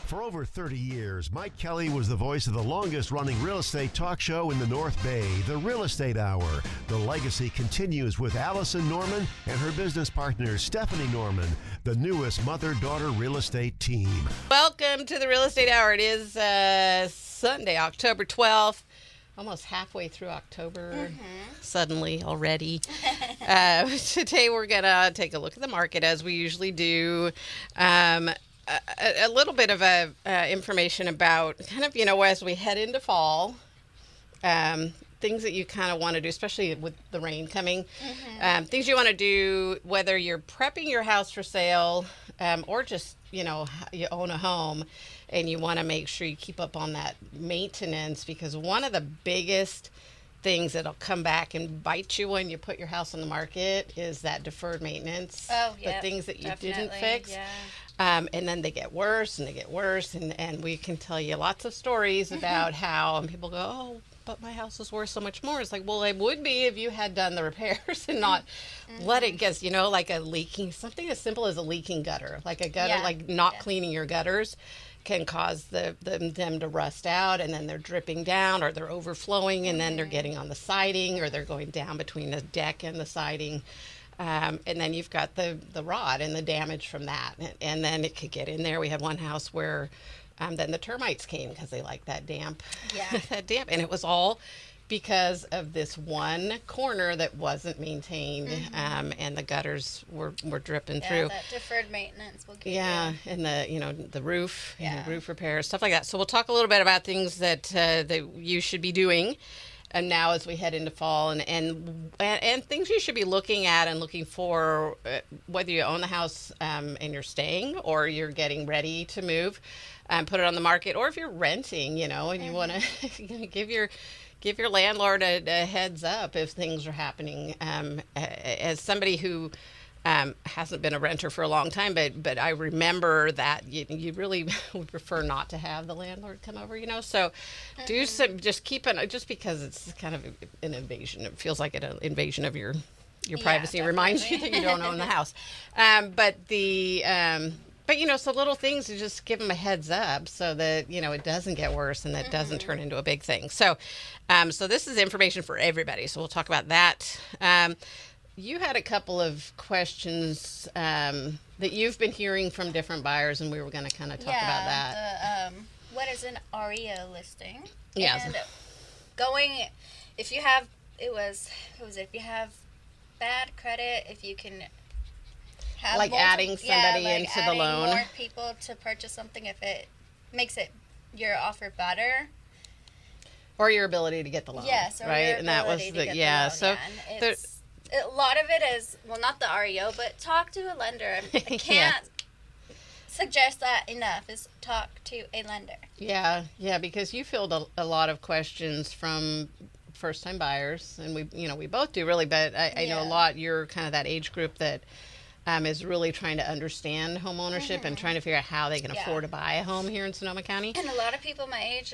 For over 30 years, Mike Kelly was the voice of the longest-running real estate talk show in the North Bay, The Real Estate Hour. The legacy continues with Allison Norman and her business partner, Stephanie Norman, the newest mother-daughter real estate team. Welcome to The Real Estate Hour. It is Sunday, October 12th. Almost halfway through October, suddenly already. Today we're going to take a look at the market as we usually do. A little bit of information about kind of, as we head into fall, things that you kind of want to do, especially with the rain coming. Things you want to do, whether you're prepping your house for sale or just, you own a home and you want to make sure you keep up on that maintenance, because one of the biggest things that'll come back and bite you when you put your house on the market is that deferred maintenance. Oh, yeah. The things that you Definitely, didn't fix. yeah. And then they get worse and they get worse. And we can tell you lots of stories about how people go, oh, but my house is worth so much more. It's like, well, it would be if you had done the repairs and not let it get, like a leaking, something as simple as a leaking gutter, like a gutter, like not cleaning your gutters can cause them to rust out, and then they're dripping down or they're overflowing, and then they're getting on the siding or they're going down between the deck and the siding. And then you've got the rot and the damage from that. And then it could get in there. We had one house where then the termites came because they like that damp. Yeah. That damp. And it was all because of this one corner that wasn't maintained, and the gutters were dripping through. That deferred maintenance will get you. And the roof, and the roof repairs, stuff like that. So we'll talk a little bit about things that you should be doing. And now as we head into fall, and things you should be looking at and looking for, whether you own the house and you're staying or you're getting ready to move, put it on the market, or if you're renting, and you want to give your landlord a heads up if things are happening. As somebody who hasn't been a renter for a long time, but I remember that you really would prefer not to have the landlord come over, so do some, just because it's kind of an invasion. It feels like an invasion of your privacy. It reminds you that you don't own the house. So little things to just give them a heads up so that, it doesn't get worse and that doesn't turn into a big thing. So this is information for everybody. So we'll talk about that. You had a couple of questions that you've been hearing from different buyers, and we were going to kind of talk about that. What is an REO listing? Yes. And if you have, if you have bad credit, if you can have adding somebody into the loan. More people to purchase something if it makes your offer better. Or your ability to get the loan. Yes, or right? your And that was ability to get the loan. So a lot of it is, not the REO, but talk to a lender. I can't suggest that enough, is talk to a lender. Yeah, because you fielded a lot of questions from first-time buyers, and we both do really, but I know a lot, you're kind of that age group that is really trying to understand home ownership and trying to figure out how they can afford to buy a home here in Sonoma County. And a lot of people my age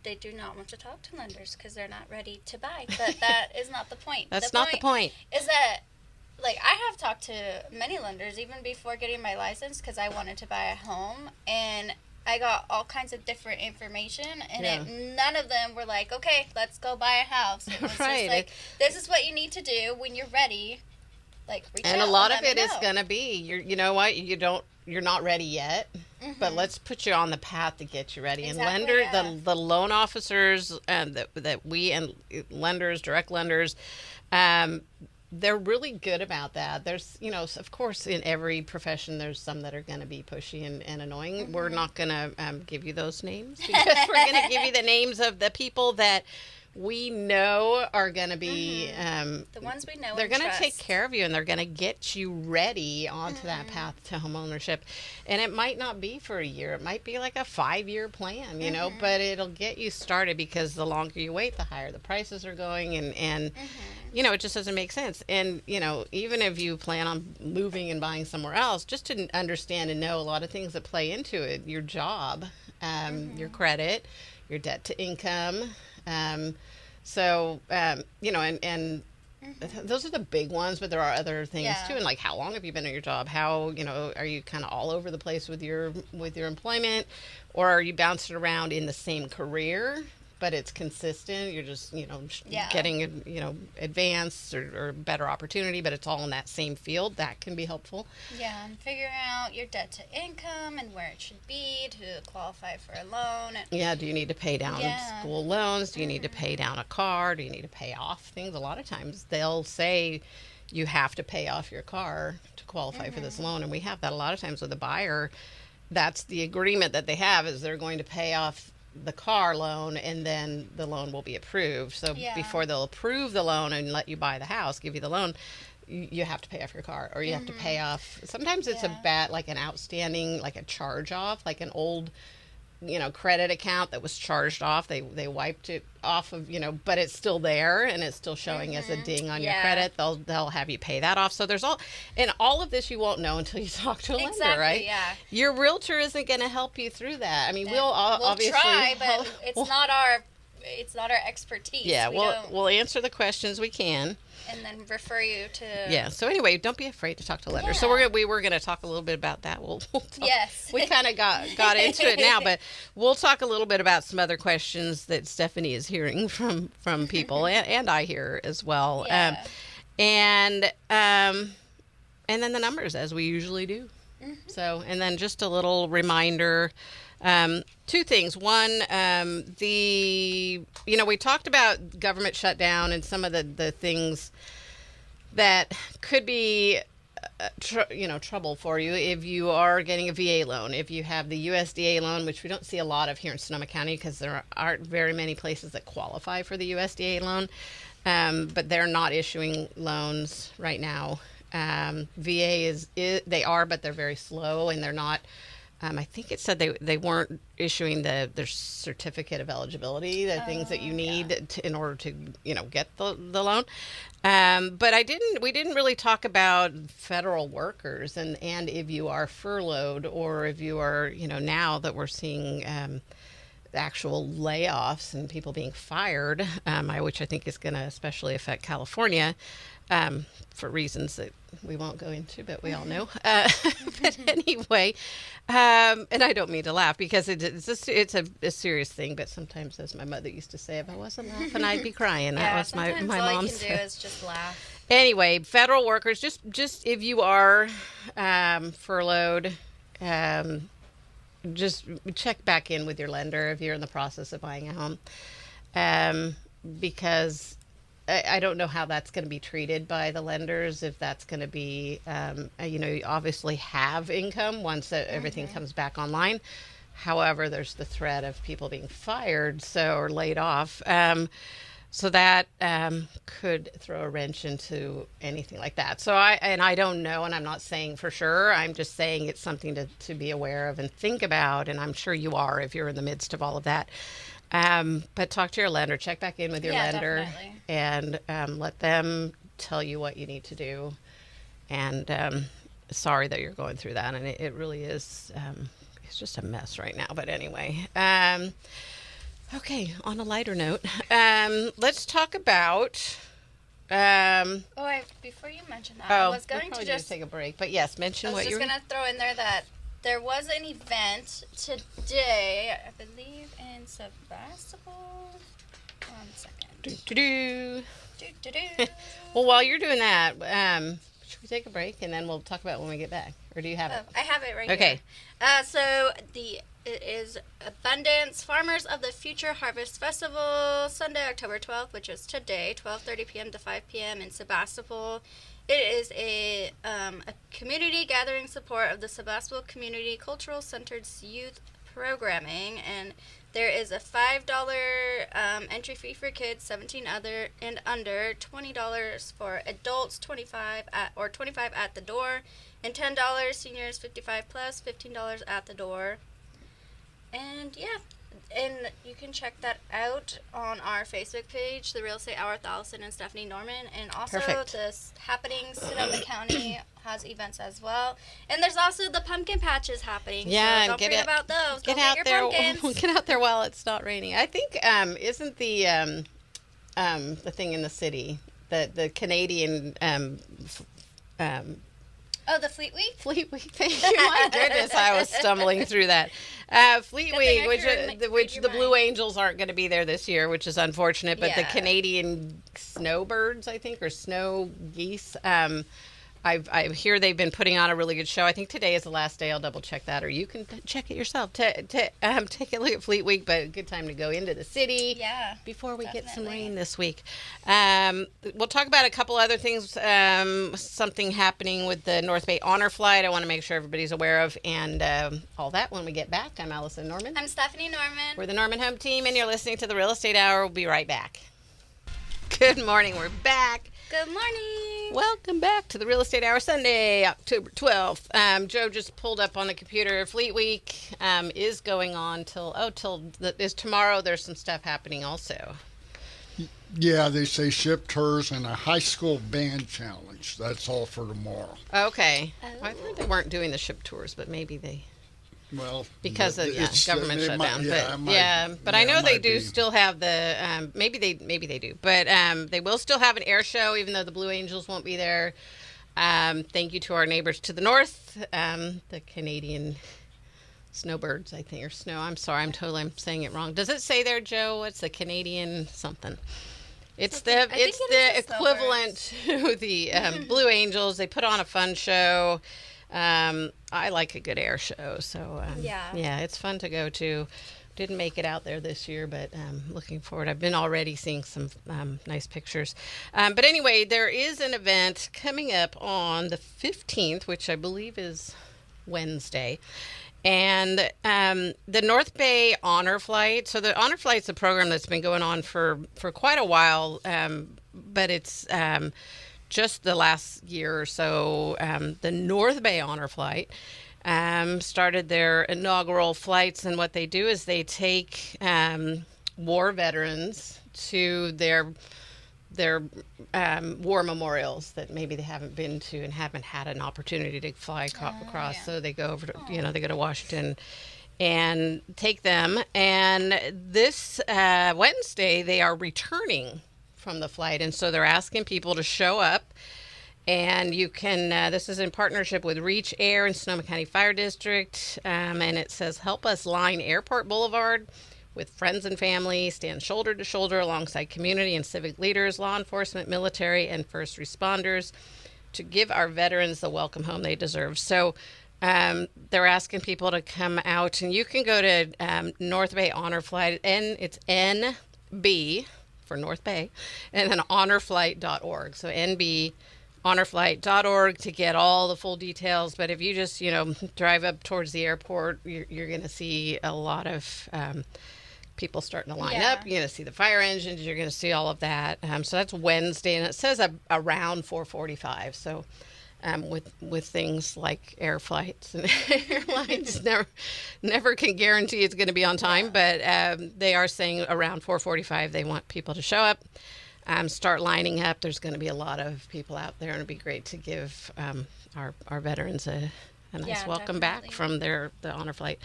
they do not want to talk to lenders because they're not ready to buy. But that is not the point. That's not the point. Is that, I have talked to many lenders even before getting my license because I wanted to buy a home, and I got all kinds of different information, and none of them were like, okay, let's go buy a house. It was just this is what you need to do when you're ready. And a lot of it is going to be, you're not ready yet, but let's put you on the path to get you ready. Exactly, and the loan officers that we and lenders, direct lenders, they're really good about that. There's, of course, in every profession, there's some that are going to be pushy and annoying. We're not going to give you those names because we're going to give you the names of the people that we know are going to be the ones we know. They're going to take care of you, and they're going to get you ready onto that path to home ownership. And it might not be for a year. It might be like a 5-year plan, but it'll get you started, because the longer you wait, the higher the prices are going, and it just doesn't make sense. And even if you plan on moving and buying somewhere else, just to understand and know a lot of things that play into it: your job, your credit, your debt to income. And those are the big ones, but there are other things Yeah. too. And like, how long have you been at your job? How, are you kind of all over the place with your employment, or are you bouncing around in the same career, but it's consistent? You're just, Yeah. getting, advanced or better opportunity, but it's all in that same field. That can be helpful. Yeah, and figuring out your debt to income and where it should be to qualify for a loan. Yeah, do you need to pay down Yeah. school loans? Do you need to pay down a car? Do you need to pay off things? A lot of times they'll say you have to pay off your car to qualify for this loan. And we have that a lot of times with a buyer. That's the agreement that they have, is they're going to pay off the car loan, and then the loan will be approved. So Yeah. before they'll approve the loan and let you buy the house, give you the loan, you have to pay off your car, or you have to pay off. Sometimes it's Yeah. a bad, like an outstanding, like a charge off, like an old, credit account that was charged off. They wiped it off of, but it's still there and it's still showing as a ding on your Yeah. credit. They'll have you pay that off. So there's all of this you won't know until you talk to a lender, Exactly, right? yeah. Your realtor isn't going to help you through that. I mean, we'll obviously try, but help- it's not our expertise. Yeah, we we'll don't, we'll answer the questions we can. and then refer you to. Yeah. So anyway, don't be afraid to talk to lenders. So Yeah. we were gonna talk a little bit about that. We'll talk. Yes. We kind of got into it now, but we'll talk a little bit about some other questions that Stephanie is hearing from people, and I hear as well. Yeah. And then the numbers, as we usually do. So, and then just a little reminder. Two things. One, we talked about government shutdown and some of the things that could be, trouble for you if you are getting a VA loan. If you have the USDA loan, which we don't see a lot of here in Sonoma County because there aren't very many places that qualify for the USDA loan, but they're not issuing loans right now. VA they are, but they're very slow, and they're not. I think it said they weren't issuing their certificate of eligibility, the things that you need in order to get the loan. But we didn't really talk about federal workers and if you are furloughed, or if you are now that we're seeing actual layoffs and people being fired, which I think is going to especially affect California. For reasons that we won't go into, but we all know. But anyway, and I don't mean to laugh because it's a serious thing, but sometimes, as my mother used to say, if I wasn't laughing, I'd be crying. That was my sometimes mom's. all you can do is just laugh. Anyway, federal workers, just if you are furloughed, just check back in with your lender if you're in the process of buying a home, because I don't know how that's going to be treated by the lenders, if that's going to be, you obviously have income once everything comes back online. However, there's the threat of people being fired, or laid off. So that could throw a wrench into anything like that. So I don't know, and I'm not saying for sure. I'm just saying it's something to be aware of and think about, and I'm sure you are if you're in the midst of all of that. But talk to your lender, check back in with your lender, definitely. and let them tell you what you need to do. And sorry that you're going through that, and it really is. It's just a mess right now. But anyway, okay. On a lighter note, let's talk about. Before you mention that, I was going to just take a break, but yes, mention what you're. going to throw in there that there was an event today, I believe, in Sebastopol. 1 second. Do-do-do. Do-do-do. Well, while you're doing that, should we take a break and then we'll talk about it when we get back? Or do you have it? I have it right Okay. here. So it is Abundance Farmers of the Future Harvest Festival, Sunday, October 12th, which is today, 12:30 p.m. to 5 p.m. in Sebastopol. It is a community gathering support of the Sebastopol Community Cultural Center's youth programming, and there is a $5 entry fee for kids 17 and under, $20 for adults, 25 at the door, and $10 seniors 55 plus, $15 at the door. And yeah, and you can check that out on our Facebook page, The Real Estate Hour with Allison and Stephanie Norman. And also Perfect. the Happenings Sonoma County has events as well. And there's also the pumpkin patches happening. Yeah, so don't forget about those. Get Go out get there. your pumpkins. Get out there while it's not raining. I think isn't the thing in the city the Canadian Oh, the Fleet Week? Fleet Week. Thank you. My goodness, I was stumbling through that. Fleet Week, which the Blue Angels aren't going to be there this year, which is unfortunate. But the Canadian snowbirds, I think, or snow geese. I hear they've been putting on a really good show. I think today is the last day. I'll double check that, or you can check it yourself. Take a look at Fleet Week, but a good time to go into the city before we get some rain this week. We'll talk about a couple other things, something happening with the North Bay Honor Flight I want to make sure everybody's aware of, and all that when we get back. I'm Allison Norman. I'm Stephanie Norman. We're the Norman Home Team, and you're listening to the Real Estate Hour. We'll be right back. Good morning. We're back. Good morning. Welcome back to the Real Estate Hour, Sunday, October 12th. Joe just pulled up on the computer. Fleet Week is going on till tomorrow. There's some stuff happening also. Yeah, they say ship tours and a high school band challenge. That's all for tomorrow. Okay. I thought they weren't doing the ship tours, but maybe they... Well, because of government shutdown, but I know they do still have the maybe they do, but they will still have an air show even though the Blue Angels won't be there. Thank you to our neighbors to the north, the Canadian snowbirds, I think, or snow. I'm sorry, I'm saying it wrong. Does it say there, Joe? What's the Canadian something? It's the equivalent to the Blue Angels. They put on a fun show. I like a good air show, so yeah, it's fun to go to. Didn't make it out there this year, but looking forward. I've been already seeing some nice pictures. But anyway, there is an event coming up on the 15th, which I believe is Wednesday. And the North Bay Honor Flight. So the Honor Flight's a program that's been going on for quite a while, but it's... just the last year or so, the North Bay Honor Flight started their inaugural flights, and what they do is they take war veterans to their war memorials that maybe they haven't been to and haven't had an opportunity to fly across. So they go over to, they go to Washington and take them. And this Wednesday, they are returning from the flight, and so they're asking people to show up, and you can this is in partnership with Reach Air and Sonoma County Fire District, and it says help us line Airport Boulevard with friends and family, stand shoulder to shoulder alongside community and civic leaders, law enforcement, military, and first responders to give our veterans the welcome home they deserve. So they're asking people to come out, and you can go to North Bay Honor Flight, and it's NB for North Bay, and then honorflight.org. So nbhonorflight.org to get all the full details. But if you just, drive up towards the airport, you're going to see a lot of people starting to line up. You're going to see the fire engines. You're going to see all of that. So that's Wednesday, and it says around 4:45. So with things like air flights and airlines never can guarantee it's going to be on time, but they are saying around 4:45 they want people to show up, start lining up. There's going to be a lot of people out there, and it'd be great to give our veterans a nice welcome back from the honor flight.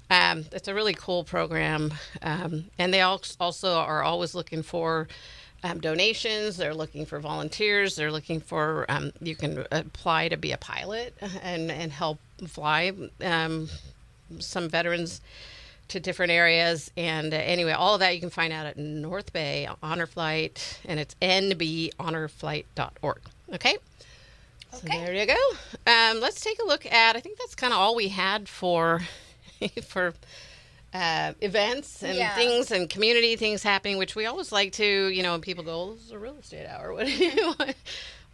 It's a really cool program, and they also are always looking for donations. They're looking for volunteers. They're looking for you can apply to be a pilot and help fly some veterans to different areas. And anyway, all of that you can find out at North Bay Honor Flight, and it's nbhonorflight.org. Okay? So there you go. Let's take a look at, I think that's kind of all we had for events and things and community things happening, which we always like to, when people go, oh, this is a real estate hour.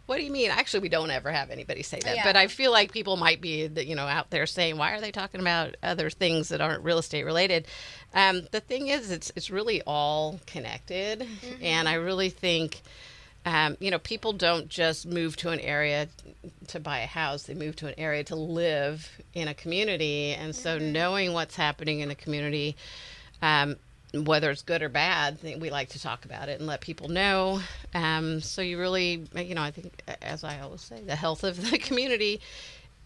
What do you mean? Actually, we don't ever have anybody say that, but I feel like people might be, out there saying, why are they talking about other things that aren't real estate related? The thing is, it's really all connected, and I really think, people don't just move to an area to buy a house. They move to an area to live in a community. And so knowing what's happening in a community, whether it's good or bad, we like to talk about it and let people know. So you really, I think, as I always say, the health of the community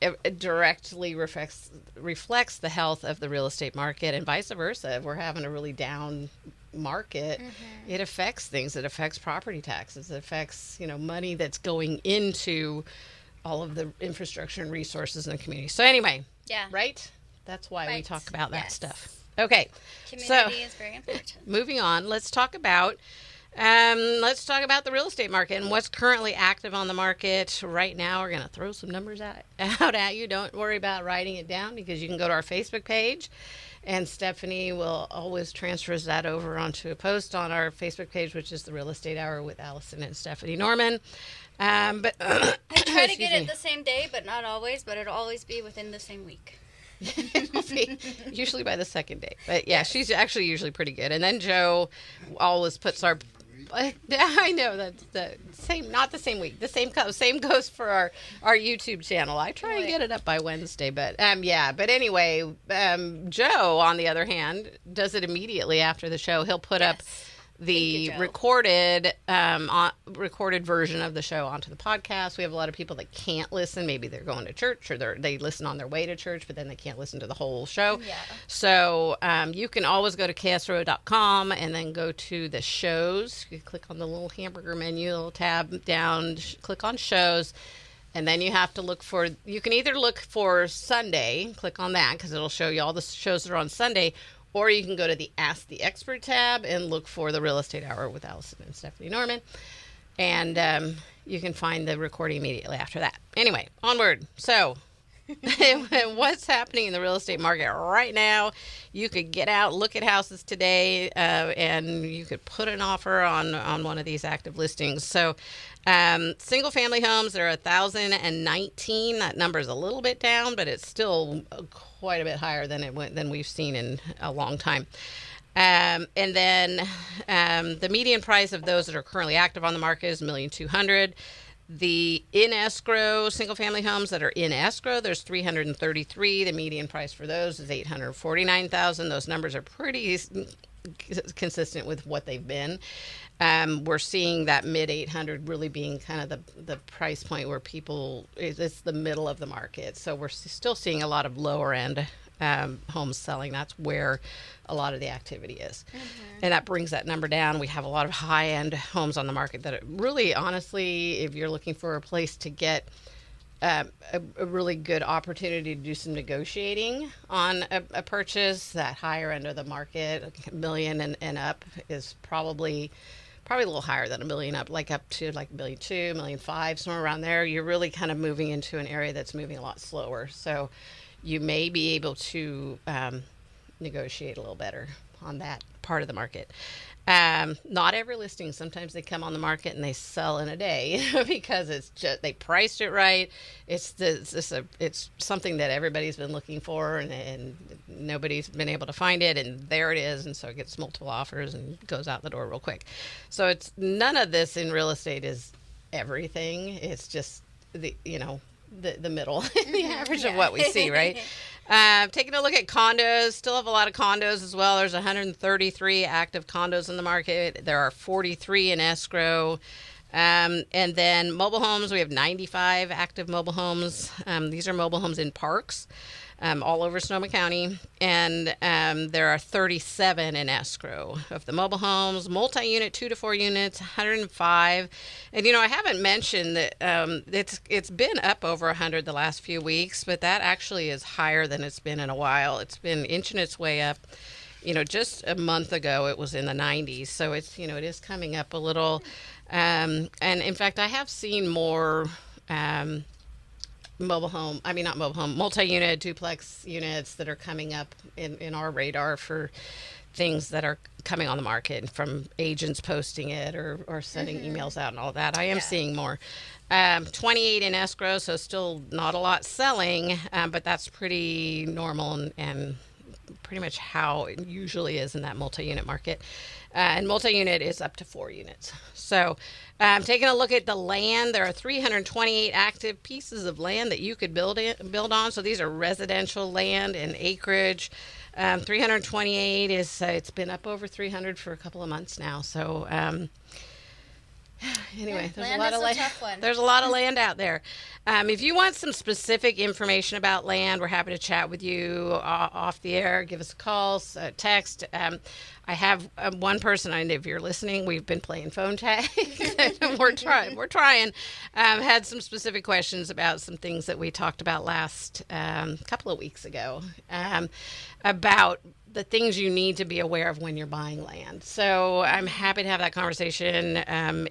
it directly reflects the health of the real estate market, and vice versa. If we're having a really down market, it affects things. It affects property taxes. It affects, money that's going into all of the infrastructure and resources in the community. So anyway, right? That's why we talk about that stuff. Okay. Community is very important. Moving on, let's talk about the real estate market and what's currently active on the market right now. We're going to throw some numbers out at you. Don't worry about writing it down, because you can go to our Facebook page, and Stephanie will always transfer that over onto a post on our Facebook page, which is the Real Estate Hour with Allison and Stephanie Norman. But I try to get it the same day, but not always. But it'll always be within the same week. It'll be usually by the second day. But yeah, she's actually usually pretty good. And then Joe always puts our. I know that's the same, not the same week. The same goes for our YouTube channel. I try and get it up by Wednesday, but But anyway, Joe, on the other hand, does it immediately after the show. He'll put up the recorded version of the show onto the podcast. We have a lot of people that can't listen. Maybe they're going to church, or they listen on their way to church, but then they can't listen to the whole show. Yeah. So you can always go to ksro.com and then go to the shows. You click on the little hamburger menu, little tab down, click on shows. And then you have to you can either look for Sunday, click on that, because it'll show you all the shows that are on Sunday. Or you can go to the Ask the Expert tab and look for the Real Estate Hour with Allison and Stephanie Norman. And you can find the recording immediately after that. Anyway, onward. So what's happening in the real estate market right now? You could get out, look at houses today, and you could put an offer on one of these active listings. So single family homes, there are 1,019. That number is a little bit down, but it's still quite a bit higher than we've seen in a long time. And then the median price of those that are currently active on the market is $1,200,000. The in escrow single family homes that are in escrow, there's 333. The median price for those is $849,000. Those numbers are pretty consistent with what they've been. We're seeing that mid 800 really being kind of the price point where it's the middle of the market. So we're still seeing a lot of lower end homes selling. That's where a lot of the activity is. And that brings that number down. We have a lot of high end homes on the market that really, honestly, if you're looking for a place to get a really good opportunity to do some negotiating on a purchase, that higher end of the market, $1 million and up, is probably a little higher than $1 million up, like up to like $1.2 million, $1.5 million, somewhere around there. You're really kind of moving into an area that's moving a lot slower. So you may be able to negotiate a little better on that part of the market. Not every listing. Sometimes they come on the market and they sell in a day because it's just they priced it right. It's something that everybody's been looking for, and nobody's been able to find it, and there it is, and so it gets multiple offers and goes out the door real quick. So it's none of this in real estate is everything. It's just the middle, the average of what we see, right? Taking a look at condos, still have a lot of condos as well. There's 133 active condos in the market. There are 43 in escrow. And then mobile homes, we have 95 active mobile homes. These are mobile homes in parks all over Sonoma County. And there are 37 in escrow of the mobile homes. Multi-unit, 2 to 4 units, 105. And, I haven't mentioned that it's been up over 100 the last few weeks, but that actually is higher than it's been in a while. It's been inching its way up. Just a month ago, it was in the 90s. So it is coming up a little. And in fact, I have seen more multi-unit duplex units that are coming up in our radar for things that are coming on the market, from agents posting it or sending emails out and all that. I am seeing more. 28 in escrow, so still not a lot selling, but that's pretty normal and pretty much how it usually is in that multi-unit market. And multi-unit is up to 4 units. So taking a look at the land, there are 328 active pieces of land that you could build on. So these are residential land and acreage. 328 is, it's been up over 300 for a couple of months now. So Anyway, land is a tough one. There's a lot of land out there. If you want some specific information about land, we're happy to chat with you off the air. Give us a call, text. I have one person, and if you're listening, we've been playing phone tag. We're trying. Had some specific questions about some things that we talked about last couple of weeks ago about the things you need to be aware of when you're buying land. So I'm happy to have that conversation. An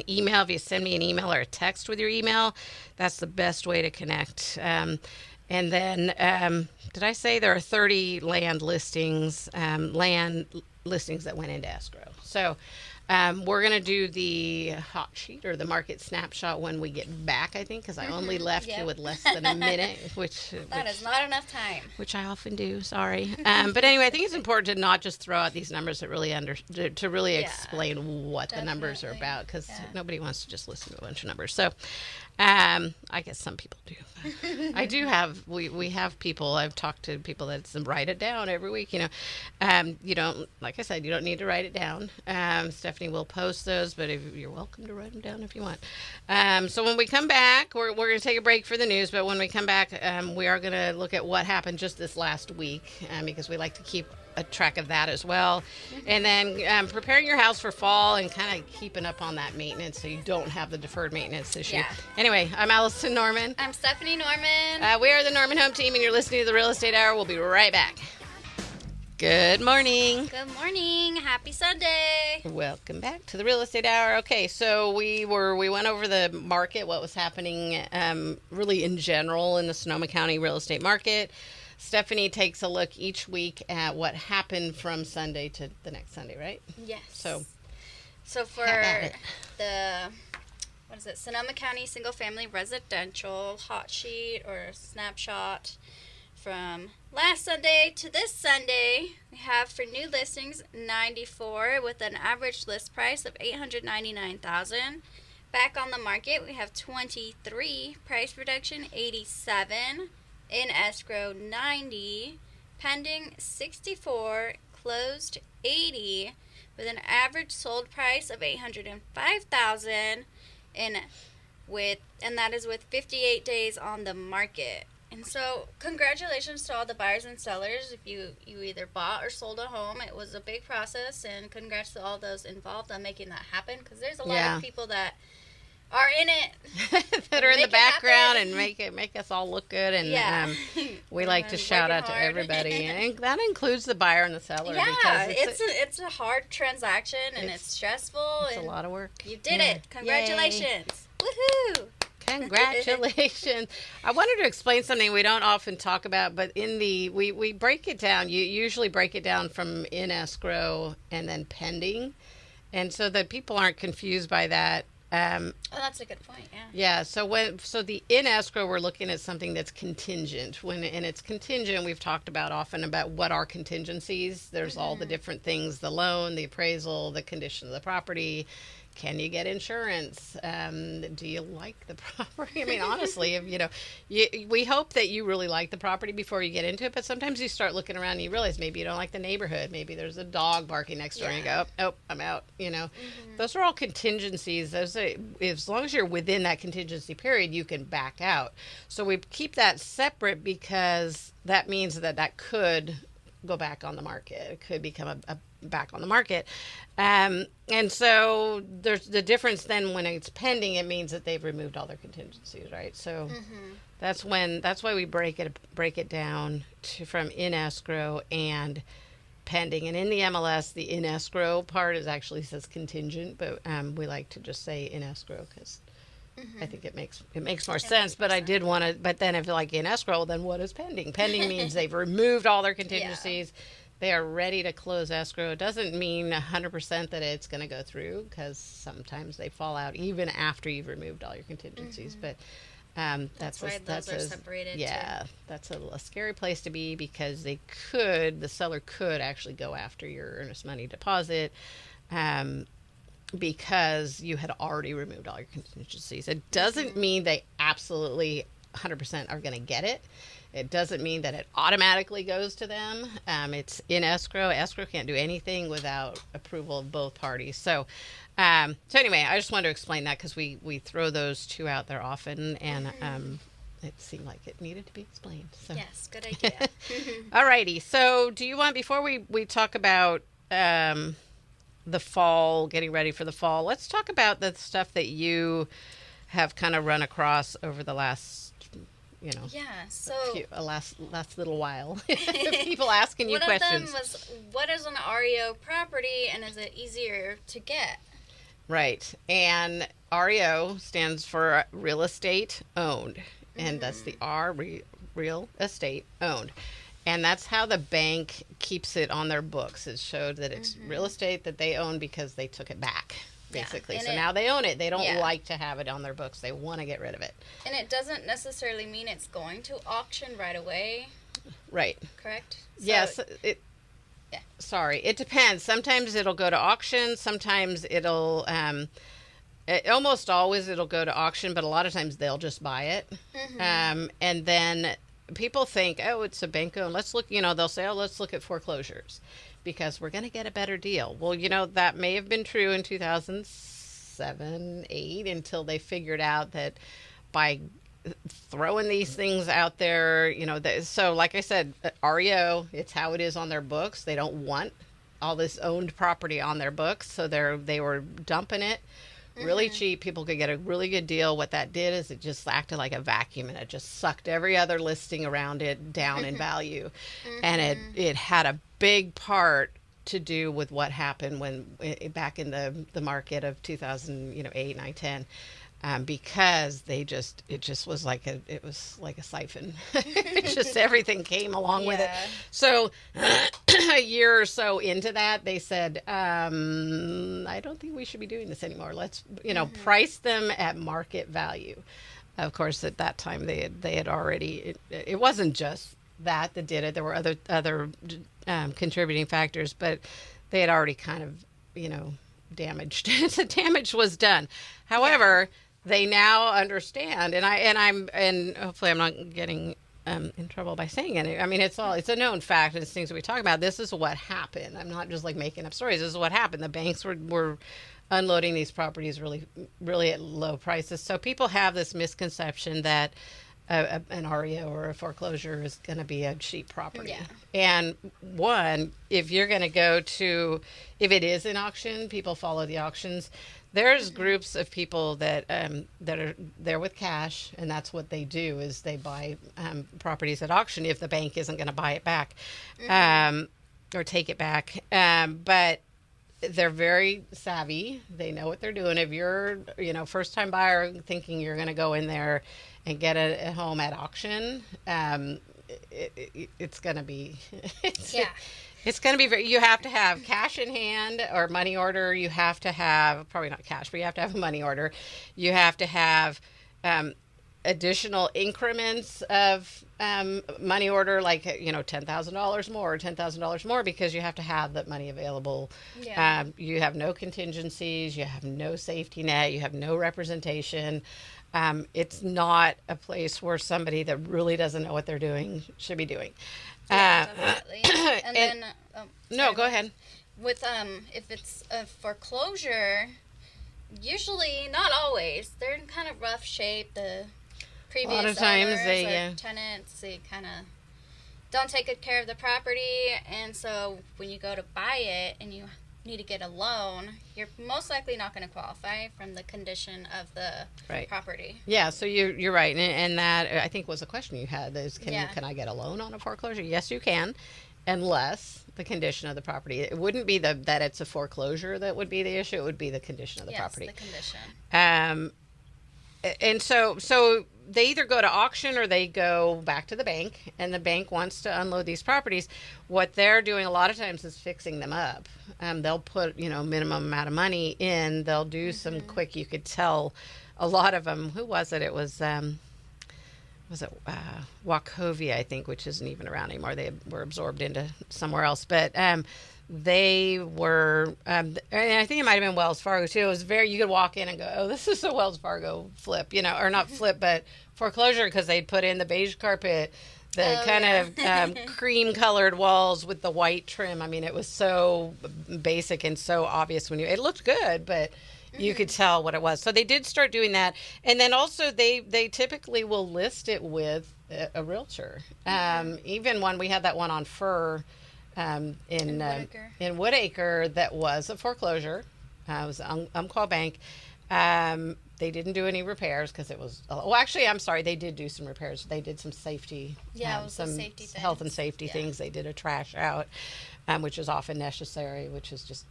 email, if you send me an email or a text with your email, that's the best way to connect. And then, did I say there are 30 land listings that went into escrow? So we're going to do the hot sheet or the market snapshot when we get back, I think, because I only left you with less than a minute, which is not enough time. Which I often do, sorry. But anyway, I think it's important to not just throw out these numbers to really explain what the numbers are about, because nobody wants to just listen to a bunch of numbers. So I guess some people do. I do have, we have people, I've talked to people that write it down every week, you don't, like I said, you don't need to write it down. Stephanie will post those, but you're welcome to write them down if you want. So when we come back, we're going to take a break for the news, but when we come back, we are going to look at what happened just this last week, because we like to keep a track of that as well. And then preparing your house for fall and kind of keeping up on that maintenance so you don't have the deferred maintenance issue. Yeah. Anyway, I'm Allison Norman. I'm Stephanie Norman. We are the Norman Home Team, and you're listening to the Real Estate Hour. We'll be right back. Good morning. Good morning. Happy Sunday. Welcome back to the Real Estate Hour. Okay, so we went over the market, what was happening really in general in the Sonoma County real estate market. Stephanie takes a look each week at what happened from Sunday to the next Sunday, right? Yes. So for the Sonoma County single family residential hot sheet or snapshot from last Sunday to this Sunday, we have for new listings 94 with an average list price of $899,000. Back on the market, we have 23, price reduction 87. In escrow 90, pending 64, closed 80, with an average sold price of $805,000, and that is with 58 days on the market. And so, congratulations to all the buyers and sellers. If you either bought or sold a home, it was a big process, and congrats to all those involved on making that happen. Because there's a lot of people that are in it that are in the background and make us all look good, and we like to shout out to everybody, and that includes the buyer and the seller. Yeah, because it's a hard transaction, and it's stressful. It's a lot of work. You did it. Congratulations. Woohoo. Congratulations. I wanted to explain something we don't often talk about, but we break it down. You usually break it down from in escrow and then pending, and so that people aren't confused by that. That's a good point. Yeah. So the in escrow, we're looking at something that's contingent. And it's contingent, we've talked about often about what are contingencies. There's all the different things: the loan, the appraisal, the condition of the property. Can you get insurance? Do you like the property? I mean, honestly, we hope that you really like the property before you get into it. But sometimes you start looking around and you realize maybe you don't like the neighborhood. Maybe there's a dog barking next door and you go, oh, I'm out. Those are all contingencies. As long as you're within that contingency period, you can back out. So we keep that separate because that means that could go back on the market. It could become a back on the market. And so there's the difference then when it's pending, it means that they've removed all their contingencies, right? So that's why we break it down from in escrow and pending. And in the MLS, the in escrow part actually says contingent, but we like to just say in escrow because I think it makes more sense. But I did want to. But then if like in escrow, then what is pending? Pending means they've removed all their contingencies. Yeah. They are ready to close escrow. It doesn't mean 100% that it's going to go through because sometimes they fall out even after you've removed all your contingencies. But that's why those are separated. Yeah, too. That's a scary place to be because the seller could actually go after your earnest money deposit. Because you had already removed all your contingencies. It doesn't mean they absolutely 100% are going to get it. It doesn't mean that it automatically goes to them. It's in escrow. Escrow can't do anything without approval of both parties. So anyway, I just wanted to explain that because we throw those two out there often, and it seemed like it needed to be explained. So. Yes, good idea. All righty. So do you want, before we talk about the fall, getting ready for the fall, let's talk about the stuff that you have kind of run across over the last, last little while. People asking you questions. One of them was, what is an REO property, and is it easier to get? Right. And REO stands for real estate owned. And that's the R, real estate owned. And that's how the bank keeps it on their books. It showed that it's real estate that they own because they took it back, basically. So now they own it. They don't like to have it on their books. They want to get rid of it. And it doesn't necessarily mean it's going to auction right away. Right. Correct? So yes. Sorry. It depends. Sometimes it'll go to auction. Sometimes it'll... almost always it'll go to auction, but a lot of times they'll just buy it. And then people think, oh, it's a bank owned. Let's look, they'll say, oh, let's look at foreclosures because we're going to get a better deal. Well, that may have been true in 2007, 8, until they figured out that by throwing these things out there, so like I said, REO, it's how it is on their books. They don't want all this owned property on their books. So they were dumping it really cheap. People could get a really good deal. What that did is it just acted like a vacuum, and it just sucked every other listing around it down in value. And it had a big part to do with what happened when back in the market of 2008, 9, 10. Because it just was like a siphon. It just, everything came along with it. So a year or so into that, they said, I don't think we should be doing this anymore. Let's, price them at market value. Of course, at that time they had already, it wasn't just that did it. There were other contributing factors, but they had already kind of, damaged. The damage was done. However, they now understand, and hopefully I'm not getting in trouble by saying it. I mean, it's a known fact, and it's things that we talk about. This is what happened. I'm not just like making up stories. This is what happened. The banks were unloading these properties really, really at low prices. So people have this misconception that an REO or a foreclosure is going to be a cheap property. Yeah. And if you're going to go to, if it is an auction, people follow the auctions. There's groups of people that are there with cash, and that's what they do is they buy properties at auction if the bank isn't going to buy it back or take it back. But they're very savvy. They know what they're doing. If you're, first time buyer thinking you're going to go in there and get a home at auction, it's going to be, it's going to be you have to have cash in hand or money order. You have to have, probably not cash, but you have to have a money order. You have to have additional increments of money order, like, $10,000 more or $10,000 more, because you have to have that money available. Yeah. You have no contingencies. You have no safety net. You have no representation. It's not a place where somebody that really doesn't know what they're doing should be doing. Yeah, definitely. No, go ahead. With if it's a foreclosure, usually, not always, they're in kind of rough shape. The previous a lot of times tenants, they kind of don't take good care of the property, and so when you go to buy it and you need to get a loan, you're most likely not going to qualify from the condition of the property. Yeah, so you're right, and that I think was a question you had is can I get a loan on a foreclosure? Yes, you can, unless the condition of the property. It wouldn't be that it's a foreclosure that would be the issue. It would be the condition of the property. Yes, the condition. And so they either go to auction or they go back to the bank, and the bank wants to unload these properties. What they're doing a lot of times is fixing them up. They'll put, minimum amount of money in. They'll do some quick, you could tell a lot of them, who was it? It was Wachovia, I think, which isn't even around anymore. They were absorbed into somewhere else. But they were, and I think it might have been Wells Fargo too. It was you could walk in and go, oh, this is a Wells Fargo flip, or not flip, but foreclosure, because they'd put in the beige carpet, The of cream-colored walls with the white trim. I mean, it was so basic and so obvious when it looked good, but you could tell what it was. So they did start doing that. And then also they typically will list it with a realtor. Even when we had that one on Fur in Woodacre that was a foreclosure. It was Umpqua Bank. They didn't do any repairs because it was. Well, actually, I'm sorry. They did do some repairs. They did some safety. Yeah, it was some safety health and safety things. They did a trash out, which is often necessary. Which is just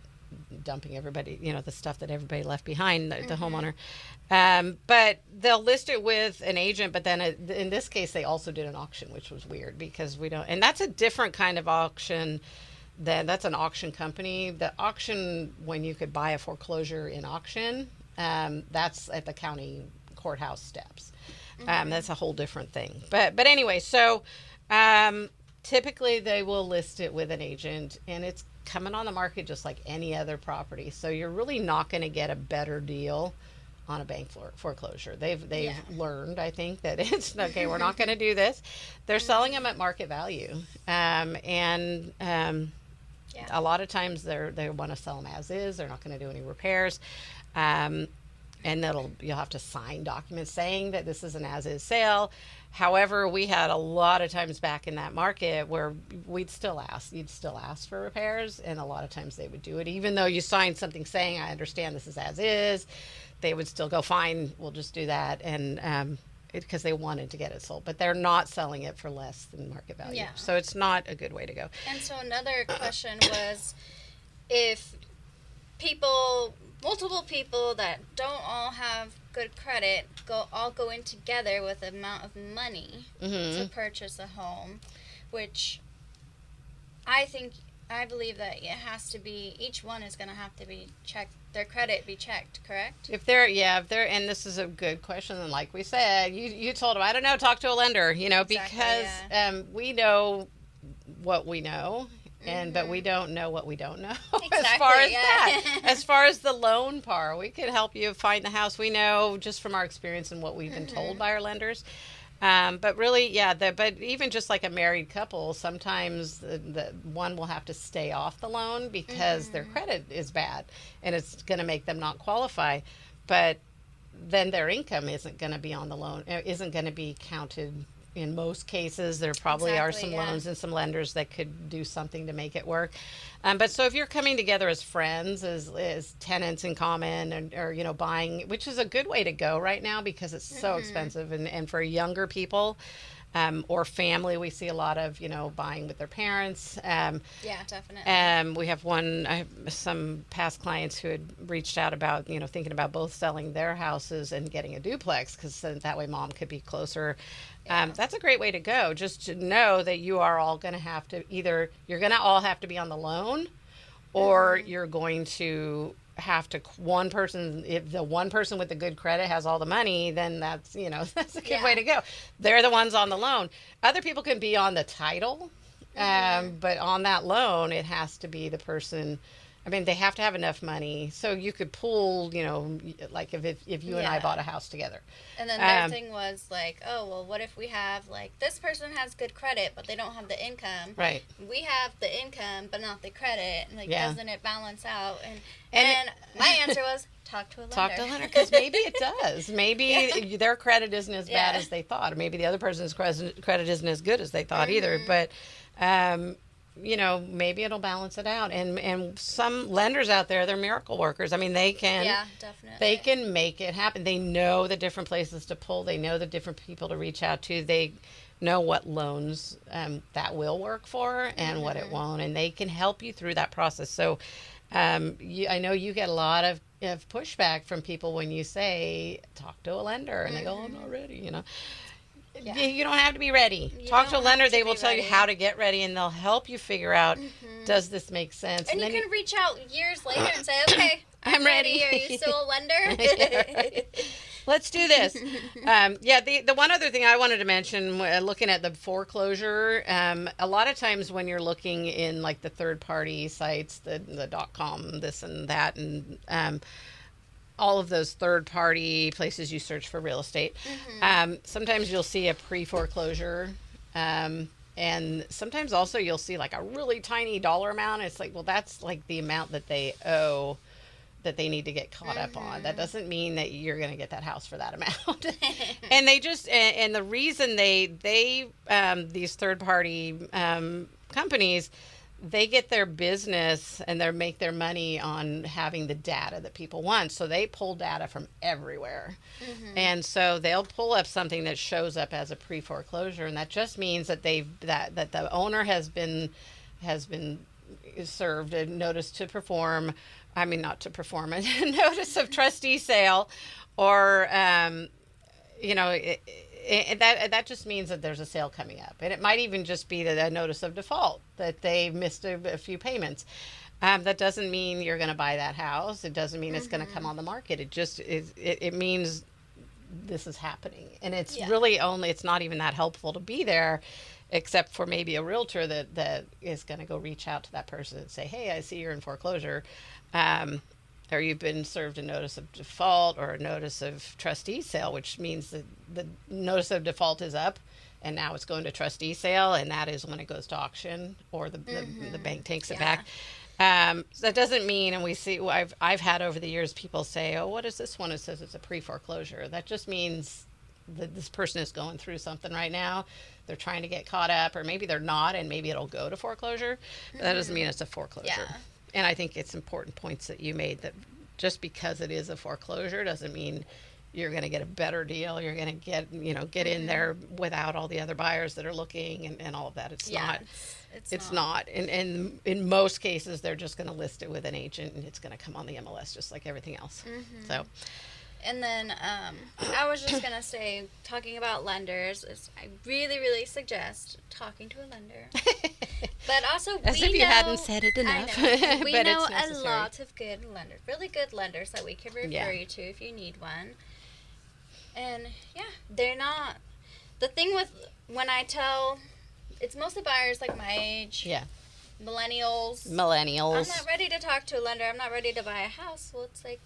dumping everybody, the stuff that everybody left behind, the homeowner. But they'll list it with an agent. But then in this case, they also did an auction, which was weird because we don't. And that's a different kind of auction. That's an auction company. The auction, when you could buy a foreclosure in auction. That's at the county courthouse steps. That's a whole different thing. But anyway, so typically they will list it with an agent, and it's coming on the market just like any other property. So you're really not going to get a better deal on a bank foreclosure. They've learned, I think, that it's okay. We're not going to do this. They're selling them at market value, and a lot of times they want to sell them as is. They're not going to do any repairs. And you'll have to sign documents saying that this is an as-is sale. However, we had a lot of times back in that market where you'd still ask for repairs, and a lot of times they would do it. Even though you signed something saying, I understand this is as-is, they would still go, fine, we'll just do that, and because they wanted to get it sold. But they're not selling it for less than market value. Yeah. So it's not a good way to go. And so another question was, if multiple people that don't all have good credit all go in together with an amount of money to purchase a home, which I believe that it has to be, each one is going to have to be checked, their credit be checked, correct? If they're, and this is a good question, and like we said, you told them, I don't know, talk to a lender, exactly, because we know what we know. But we don't know what we don't know. Exactly, as far as that. As far as the loan part, we could help you find the house. We know just from our experience and what we've been told by our lenders. But really, but even just like a married couple, sometimes the one will have to stay off the loan because their credit is bad and it's going to make them not qualify. But then their income isn't going to be on the loan, isn't going to be counted. In most cases, there probably are some loans and some lenders that could do something to make it work. But so if you're coming together as friends, as tenants in common, or buying, which is a good way to go right now because it's so expensive, and for younger people or family, we see a lot of buying with their parents. Definitely. We have some past clients who had reached out about thinking about both selling their houses and getting a duplex because that way mom could be closer. That's a great way to go, just to know that you are all going to have to you're going to all have to be on the loan, or you're going to have to if the one person with the good credit has all the money, then that's that's a good way to go. They're the ones on the loan. Other people can be on the title, but on that loan it has to be the person. I mean, they have to have enough money so you could pool, like if you and I bought a house together. And then their thing was like, oh, well, what if we have, like, this person has good credit, but they don't have the income. Right. We have the income, but not the credit. And, doesn't it balance out? And my answer was, talk to a lender. Talk to a lender, because maybe it does. Maybe their credit isn't as bad as they thought. Or maybe the other person's credit isn't as good as they thought either. But, maybe it'll balance it out. And some lenders out there, they're miracle workers. I mean, they can definitely. They can make it happen. They know the different places to pull. They know the different people to reach out to. They know what loans that will work for and what it won't. And they can help you through that process. So I know you get a lot of pushback from people when you say, talk to a lender. And they go, I'm not ready, You don't have to be ready. Talk to a lender. They will tell you how to get ready, and they'll help you figure out, does this make sense? And you can reach out years later and say, okay, I'm ready. Are you still a lender? Let's do this. The one other thing I wanted to mention, looking at the foreclosure, a lot of times when you're looking in like the third-party sites, the .com, this and that, and all of those third-party places you search for real estate. Sometimes you'll see a pre-foreclosure And sometimes also you'll see like a really tiny dollar amount. It's like, well, that's like the amount that they owe that they need to get caught up on. That doesn't mean that you're going to get that house for that amount. And they just, and the reason they these third party companies, they get their business and they make their money on having the data that people want. So they pull data from everywhere. And so they'll pull up something that shows up as a pre-foreclosure. And that just means that that the owner has been served a notice to perform, I mean, not to perform, a notice of trustee sale, or, that just means that there's a sale coming up. And it might even just be that a notice of default, that they missed a few payments. That doesn't mean you're going to buy that house. It doesn't mean it's going to come on the market. It just is. It means this is happening. And it's really it's not even that helpful to be there, except for maybe a realtor that is going to go reach out to that person and say, hey, I see you're in foreclosure. Or you've been served a notice of default or a notice of trustee sale, which means that the notice of default is up and now it's going to trustee sale, and that is when it goes to auction or the bank takes it back. So that doesn't mean, and we see, I've had over the years people say, oh, what is this one? It says it's a pre-foreclosure. That just means that this person is going through something right now. They're trying to get caught up, or maybe they're not, and maybe it'll go to foreclosure. That doesn't mean it's a foreclosure. Yeah. And I think it's important points that you made, that just because it is a foreclosure doesn't mean you're going to get a better deal. You're going to get in there without all the other buyers that are looking and all of that. It's not. It's not. And in most cases, they're just going to list it with an agent, and it's going to come on the MLS just like everything else. So. And then I was just going to say, talking about lenders, I really, really suggest talking to a lender. But also, as if you hadn't said it enough. I know. We know a lot of good lenders, really good lenders that we can refer you to if you need one. And they're not. The thing with when I tell, it's mostly buyers like my age. Yeah. Millennials. I'm not ready to talk to a lender. I'm not ready to buy a house. Well, it's like,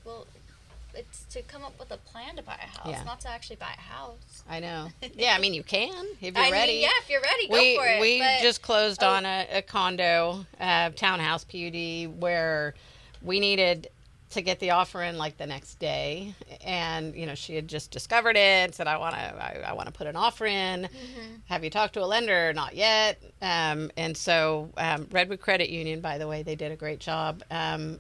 it's to come up with a plan to buy a house, not to actually buy a house. I know. Yeah, I mean, you can if you're ready. If you're ready, go for it. We just closed on a condo, townhouse PUD, where we needed to get the offer in like the next day, and she had just discovered it and said, I want to put an offer in. Have you talked to a lender? Not yet. And so Redwood Credit Union, by the way, they did a great job. And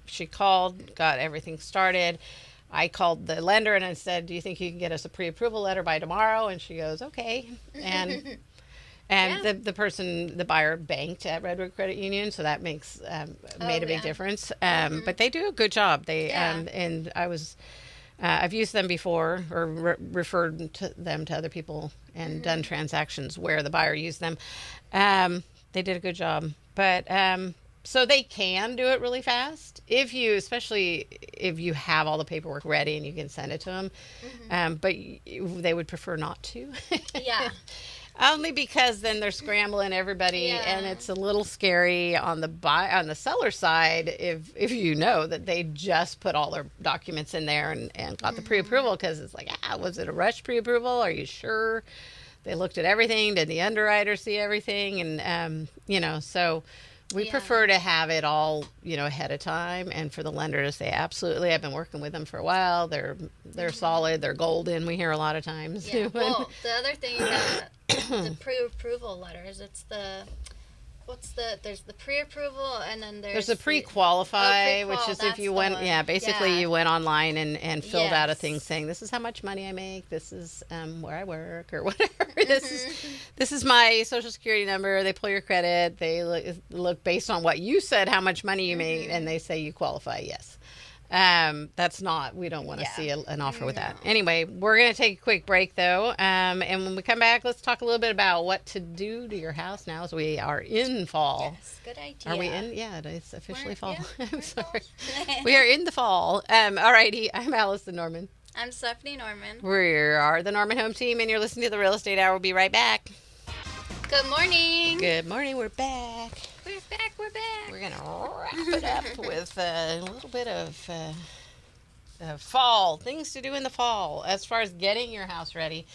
she called, got everything started. I called the lender and I said, do you think you can get us a pre-approval letter by tomorrow? And she goes, okay. And the buyer banked at Redwood Credit Union, so that made a big difference. But they do a good job. And I've used them before, or referred them to other people and done transactions where the buyer used them. They did a good job. But so they can do it really fast especially if you have all the paperwork ready and you can send it to them. But they would prefer not to. Only because then they're scrambling everybody, and it's a little scary on the seller side if you know that they just put all their documents in there and got the pre-approval, because it's like, was it a rush pre-approval? Are you sure? They looked at everything. Did the underwriter see everything? And so we prefer to have it all, ahead of time, and for the lender to say, absolutely, I've been working with them for a while. They're solid. They're golden. We hear a lot of times. Yeah. Well, the other thing about the pre-approval letters, there's the pre-approval, and then there's a pre-qualify, which is if you went, you went online and filled out a thing saying, this is how much money I make, this is where I work, or whatever. This is my social security number. They pull your credit. They look based on what you said, how much money you make, and they say you qualify. Yes. We don't want to see an offer with that. Anyway, we're going to take a quick break though. And when we come back, let's talk a little bit about what to do to your house now as we are in fall. Yes, good idea. Are we in? Yeah, it's officially fall. Yeah, I'm sorry. We are in the fall. Alrighty. I'm Allison Norman. I'm Stephanie Norman. We are the Norman Home Team, and you're listening to the Real Estate Hour. We'll be right back. Good morning. Good morning. We're back. We're back. We're going to wrap it up with a little bit of fall, things to do in the fall as far as getting your house ready.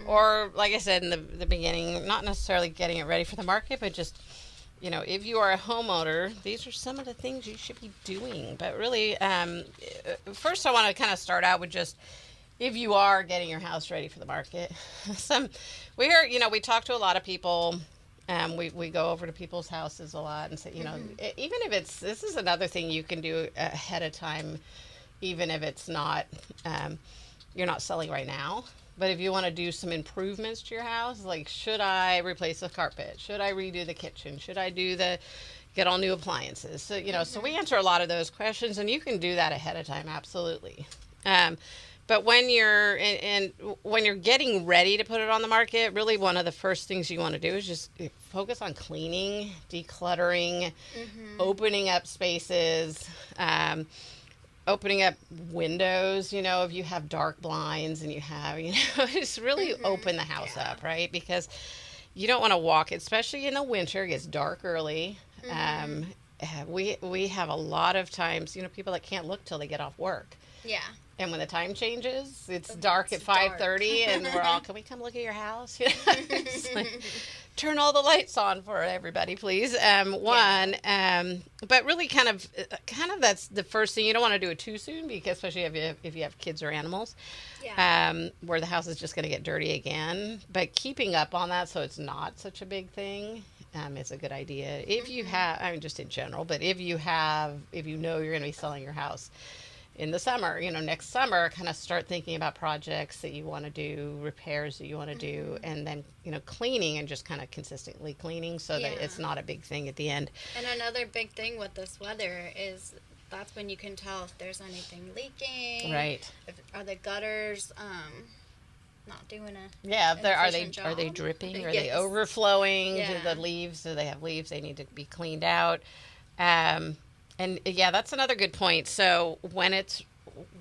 Or, like I said in the beginning, not necessarily getting it ready for the market, but just, if you are a homeowner, these are some of the things you should be doing. But really, first I want to kind of start out with just, if you are getting your house ready for the market, we talk to a lot of people. We go over to people's houses a lot and say, even if this is another thing you can do ahead of time, even if it's not, you're not selling right now. But if you want to do some improvements to your house, like, should I replace the carpet? Should I redo the kitchen? Should I get all new appliances? So, so we answer a lot of those questions, and you can do that ahead of time. Absolutely. But when you're when you're getting ready to put it on the market, really one of the first things you want to do is just focus on cleaning, decluttering, opening up spaces, opening up windows. If you have dark blinds and you have, just really open the house up, right? Because you don't want to walk, especially in the winter. It gets dark early. We have a lot of times, people that can't look till they get off work. Yeah. And when the time changes, it's dark at 5:30, and we're all, can we come look at your house? It's like, turn all the lights on for everybody, please. But really kind of that's the first thing. You don't want to do it too soon, because especially if you have kids or animals, where the house is just going to get dirty again. But keeping up on that so it's not such a big thing is a good idea. If you have, just in general, but if you know you're going to be selling your house in the summer, next summer, kind of start thinking about projects that you want to do, repairs that you want to do, and then, cleaning, and just kind of consistently cleaning so that it's not a big thing at the end. And another big thing with this weather is that's when you can tell if there's anything leaking. Right. Are the gutters not doing are they dripping? Are they overflowing? Do they have leaves they need to be cleaned out? And that's another good point. So when it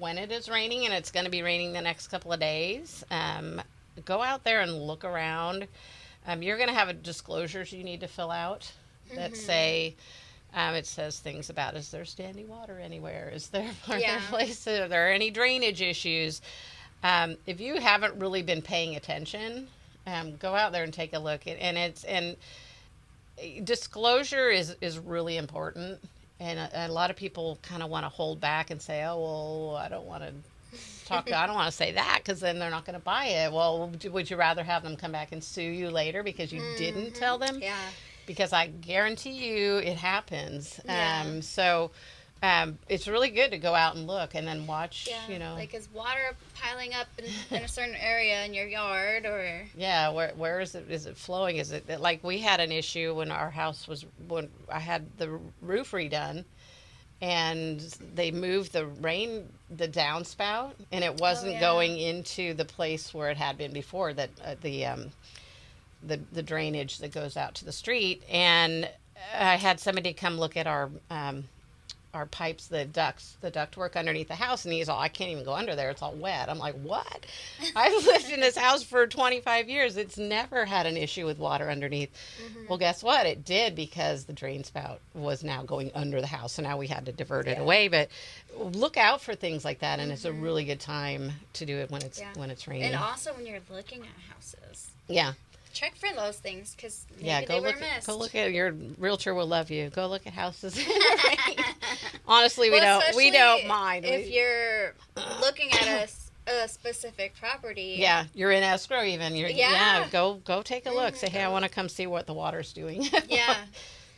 is raining, and it's going to be raining the next couple of days, go out there and look around. You're going to have disclosures you need to fill out that say, it says things about, is there standing water anywhere? Are there places? Are there any drainage issues? If you haven't really been paying attention, go out there and take a look. And disclosure is really important. And a lot of people kind of want to hold back and say, oh, well, I don't want to say that, because then they're not going to buy it. Well, would you rather have them come back and sue you later because you didn't tell them? Yeah. Because I guarantee you it happens. Yeah. It's really good to go out and look and then watch, Like, is water piling up in a certain area in your yard, or? Yeah, where is it? Is it flowing? Is it, like, we had an issue when when I had the roof redone, and they moved the downspout, and it wasn't going into the place where it had been before, that the drainage that goes out to the street. And I had somebody come look at our pipes, the ductwork underneath the house, and he's all, I can't even go under there, it's all wet. I'm like, what? I've lived in this house for 25 years. It's never had an issue with water underneath. Well, guess what? It did, because the drain spout was now going under the house, so now we had to divert it away. But look out for things like that, and it's a really good time to do it when it's raining. And also when you're looking at houses. Yeah. Check for those things, because maybe they were missed. Go look at, your realtor will love you. Go look at houses in the rain. Honestly, we don't mind. If you're looking at a specific property. Yeah, you're in escrow even. Go take a look. Say, hey, I want to come see what the water's doing. Yeah.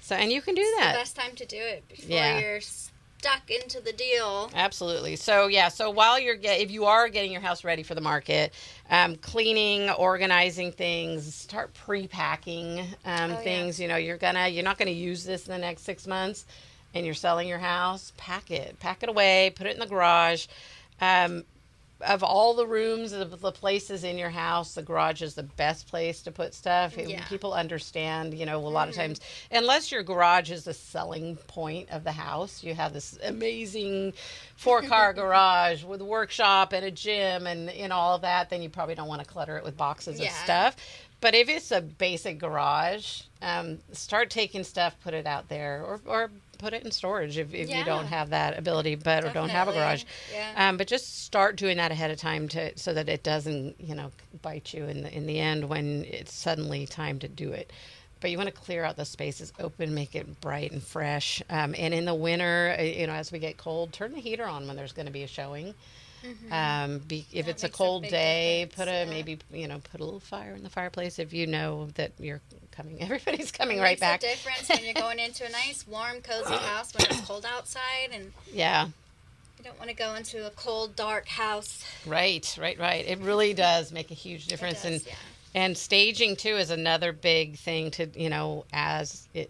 So, and you can do that. It's the best time to do it before you're stuck into the deal. Absolutely. So while if you are getting your house ready for the market, cleaning, organizing things, start pre-packing things. Yeah. You're not gonna use this in the next 6 months, and you're selling your house. Pack it away, put it in the garage. Of all the rooms, of the places in your house, the garage is the best place to put stuff. People understand, a lot of times, unless your garage is the selling point of the house, you have this amazing 4-car garage with a workshop and a gym and all of that, then you probably don't want to clutter it with boxes of stuff. But if it's a basic garage, start taking stuff, put it out there, or put it in storage if you Yeah. don't have that ability, or don't have a garage. Yeah. But just start doing that ahead of time so that it doesn't, bite you in the end when it's suddenly time to do it. But you want to clear out the spaces, open, make it bright and fresh. And in the winter, as we get cold, turn the heater on when there's going to be a showing. If it's a cold day, put a little fire in the fireplace if you know that you're coming. Everybody's coming right back. It makes a difference when you're going into a nice, warm, cozy house when it's cold outside, and yeah, you don't want to go into a cold, dark house. Right. It really does make a huge difference. It does, And staging too is another big thing to as I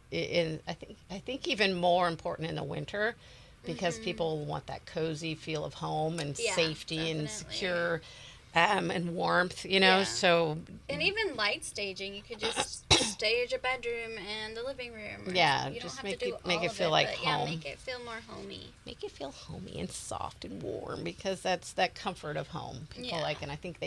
think even more important in the winter. Because people want that cozy feel of home and safety definitely. and secure and warmth, so... And even light staging, you could just stage a bedroom and the living room. Yeah, you just don't have to do make all it of feel like but home. Yeah, make it feel more homey. Make it feel homey and soft and warm because that's that comfort of home. People like, and I think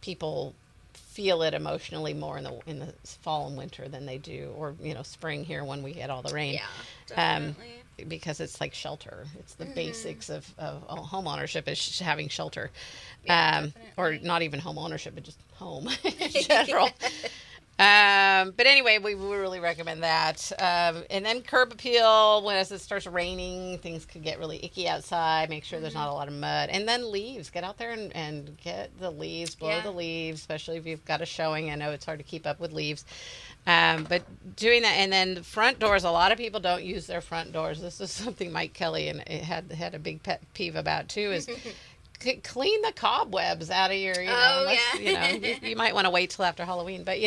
people feel it emotionally more in the fall and winter than they do, or spring here when we get all the rain. Yeah, definitely. Because it's like shelter. It's the basics of home ownership is having shelter, or not even home ownership, but just home in general. But anyway, we really recommend that. And then curb appeal, as it starts raining, things could get really icky outside. Make sure there's not a lot of mud. And then leaves. Get out there and get the leaves, blow the leaves, especially if you've got a showing. I know it's hard to keep up with leaves. But doing that, and then the front doors, a lot of people don't use their front doors. This is something Mike Kelly had a big pet peeve about too, is clean the cobwebs out of your, you might want to wait till after Halloween, but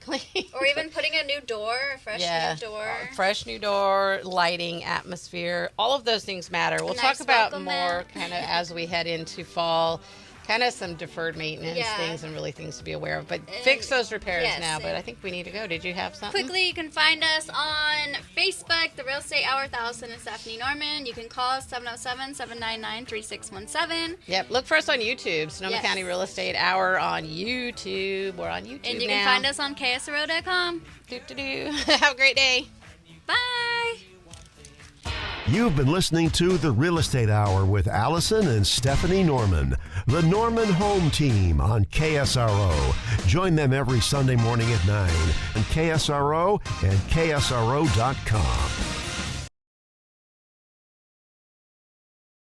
clean. Or even putting a new door, fresh new door, lighting, atmosphere, all of those things matter. We'll talk about more kind of as we head into fall. Kind of some deferred maintenance things and really things to be aware of. But fix those repairs now. But I think we need to go. Did you have something? Quickly, you can find us on Facebook, The Real Estate Hour with Allison and Stephanie Norman. You can call us 707-799-3617. Yep. Look for us on YouTube. Sonoma County Real Estate Hour on YouTube. We're on YouTube And you can find us on ksro.com. Have a great day. Bye. You've been listening to The Real Estate Hour with Allison and Stephanie Norman, the Norman Home Team on KSRO. Join them every Sunday morning at 9 on KSRO and KSRO.com.